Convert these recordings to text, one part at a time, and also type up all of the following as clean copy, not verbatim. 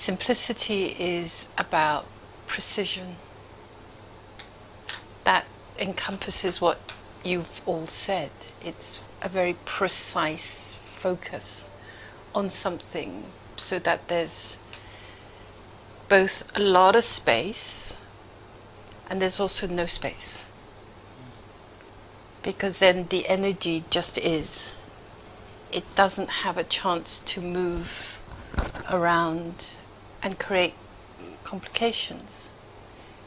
Simplicity is about precision. That encompasses what you've all said. It's a very precise focus on something so that there's both a lot of space and there's also no space. Because then the energy just is. It doesn't have a chance to move around and create complications.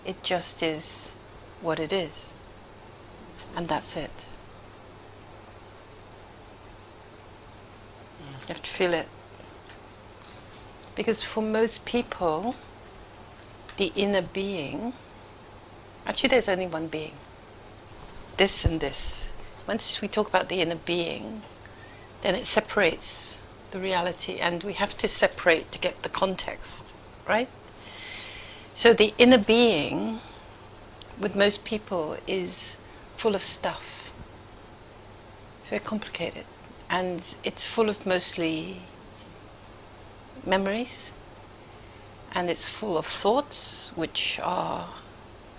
It just is what it is. And that's it. You have to feel it. Because for most people, the inner being, actually there's only one being. This and this. Once we talk about the inner being, then it separates the reality, and we have to separate to get the context, right? So the inner being, with most people, is full of stuff. It's very complicated. And it's full of mostly memories, and it's full of thoughts which are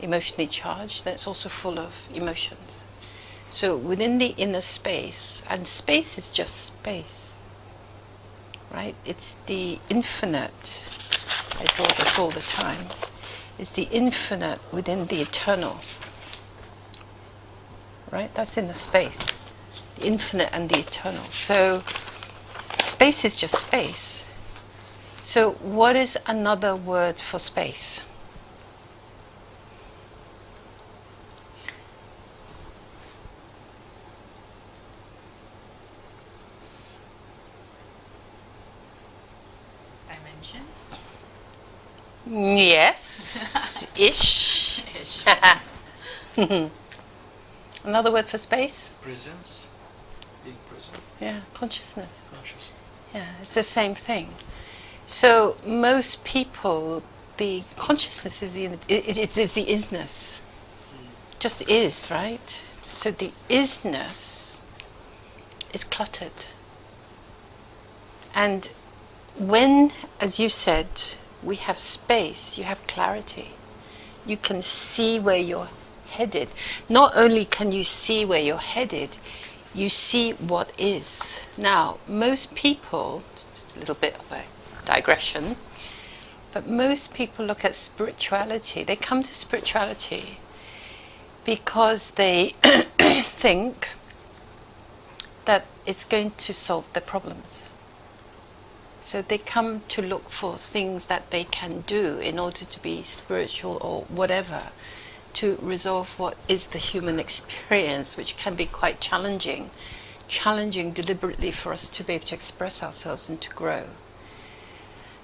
emotionally charged. Then it's also full of emotions. So within the inner space, and space is just space, right? It's the infinite. I draw this all the time. It's the infinite within the eternal, right? That's in the space. The infinite and the eternal. So space is just space. So what is another word for space? Dimension? Yes. Ish. Another word for space? Presence. Being present. Yeah, consciousness. Conscious. Yeah, it's the same thing. So most people, the consciousness is it is the isness. Just is, right? So the isness is cluttered. And when, as you said, we have space, you have clarity. You can see where you're headed. Not only can you see where you're headed, you see what is. Now, most people, a little bit of a digression, but most people look at spirituality. They come to spirituality because they think that it's going to solve their problems. So they come to look for things that they can do in order to be spiritual or whatever, to resolve what is the human experience, which can be quite challenging deliberately for us to be able to express ourselves and to grow.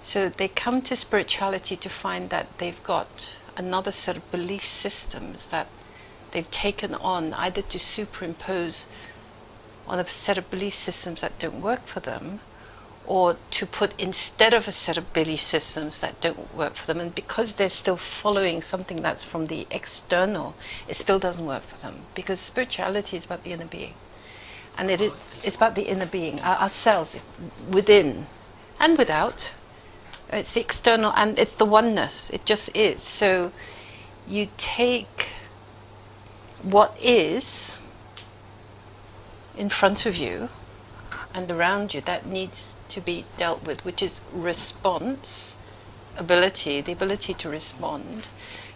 So they come to spirituality to find that they've got another set of belief systems that they've taken on, either to superimpose on a set of belief systems that don't work for them, or to put instead of a set of belief systems that don't work for them. And because they're still following something that's from the external, it still doesn't work for them. Because spirituality is about the inner being. And it's about the inner being, ourselves, within and without. It's the external and it's the oneness. It just is. So you take what is in front of you and around you that needs to be dealt with, which is response ability, the ability to respond.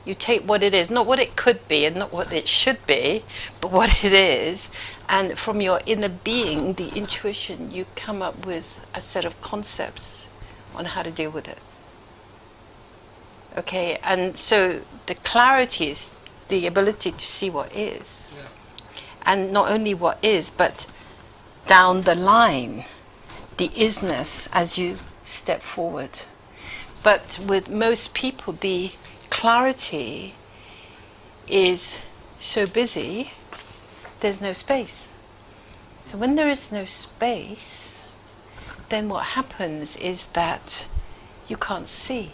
You take what it is, not what it could be and not what it should be, but what it is, and from your inner being, the intuition, you come up with a set of concepts on how to deal with it. Okay, and so the clarity is the ability to see what is. Yeah. And not only what is, but down the line, the isness as you step forward. But with most people, the clarity is so busy, there's no space. So when there is no space, then what happens is that you can't see,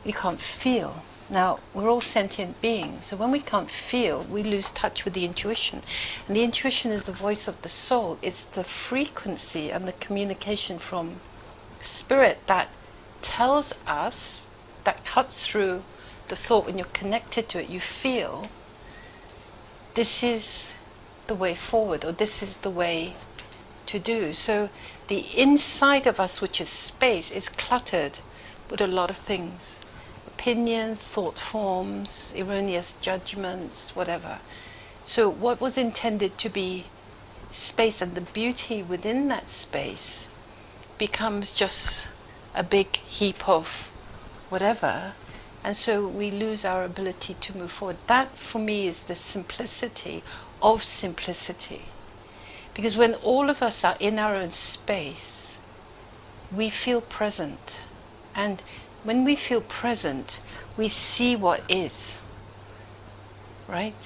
you can't feel. Now, we're all sentient beings, so when we can't feel, we lose touch with the intuition. And the intuition is the voice of the soul. It's the frequency and the communication from spirit that tells us, that cuts through the thought when you're connected to it, you feel this is the way forward, or this is the way to do. So the inside of us, which is space, is cluttered with a lot of things. Opinions, thought forms, erroneous judgments, whatever. So what was intended to be space and the beauty within that space becomes just a big heap of whatever, and so we lose our ability to move forward. That for me is the simplicity of simplicity, because when all of us are in our own space, we feel present, and when we feel present, we see what is, right?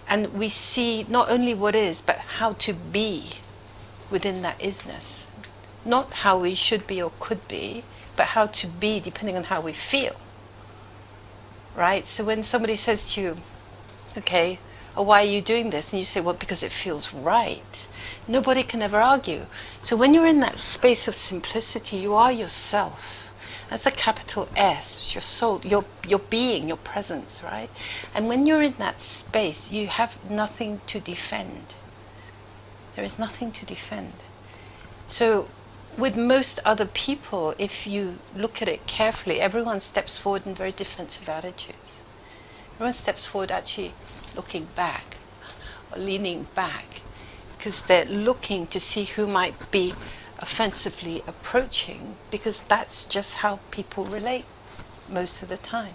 And we see not only what is, but how to be within that isness. Not how we should be or could be, but how to be depending on how we feel. Right? So when somebody says to you, okay, why are you doing this? And you say, well, because it feels right. Nobody can ever argue. So when you're in that space of simplicity, you are yourself. That's a capital S, your soul, your being, your presence, right? And when you're in that space, you have nothing to defend. There is nothing to defend. So with most other people, if you look at it carefully, everyone steps forward in very defensive attitudes. Everyone steps forward actually looking back, or leaning back, because they're looking to see who might be offensively approaching, because that's just how people relate most of the time.